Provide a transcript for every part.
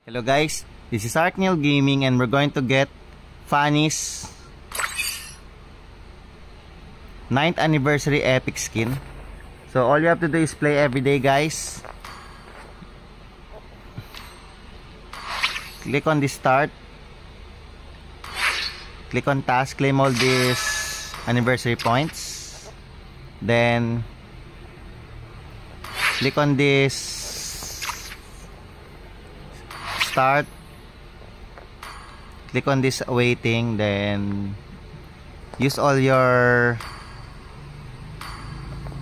Hello guys, this is Arkneil Gaming and we're going to get Fanny's 9th anniversary epic skin. So all you have to do is play every day guys. Click on the start. Click on task, claim all these anniversary points. Then click on this start, click on this awaiting, then use all your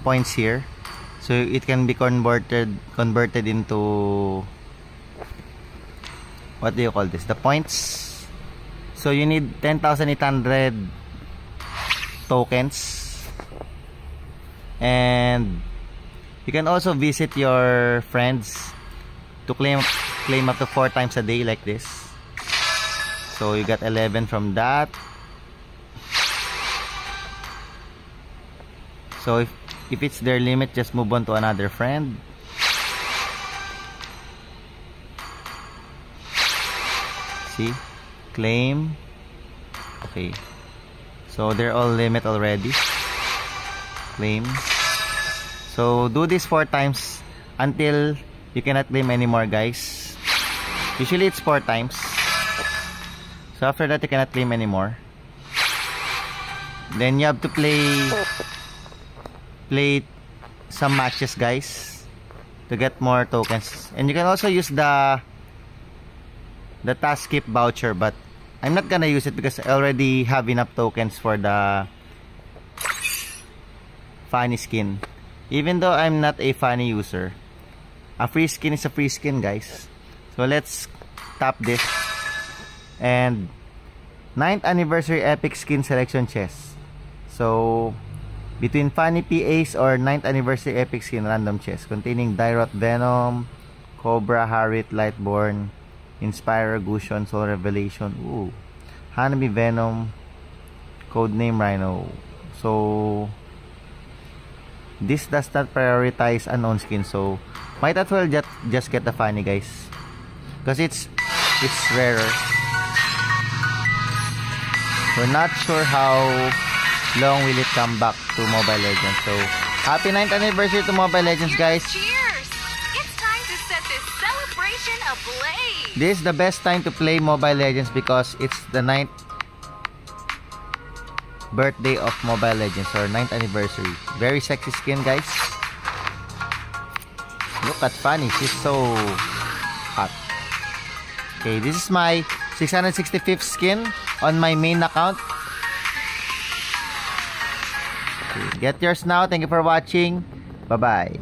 points here so it can be converted into, what do you call this, the points. So you need 10,800 tokens, and you can also visit your friends to claim up to 4 times a day like this. So you got 11 from that. So if it's their limit, just move on to another friend. See, claim. Okay, so they're all limit already. Claim. So do this 4 times until you cannot claim anymore guys. Usually it's 4 times. So after that you cannot claim anymore. Then you have to play some matches guys to get more tokens. And you can also use the task skip voucher, but I'm not gonna use it because I already have enough tokens for the Fanny skin. Even though I'm not a Fanny user, a free skin is a free skin guys. So let's tap this, and 9th anniversary epic skin selection chest. So between Fanny PAs or 9th anniversary epic skin random chest containing Dyrot Venom, Cobra, Harit, Lightborn, Inspire, Gusion, Soul Revelation, Hanabi Venom, Codename Rhino. So this does not prioritize unknown skin, so might as well just get the Fanny guys, because it's rarer. We're not sure how long will it come back to Mobile Legends. So happy 9th anniversary to Mobile Legends guys. Cheers! It's time to set this celebration ablaze. This is the best time to play Mobile Legends because it's the 9th birthday of Mobile Legends, or 9th anniversary. Very sexy skin guys. Look at Fanny, she's so hot. Okay, this is my 665th skin on my main account. Okay, get yours now. Thank you for watching. Bye bye.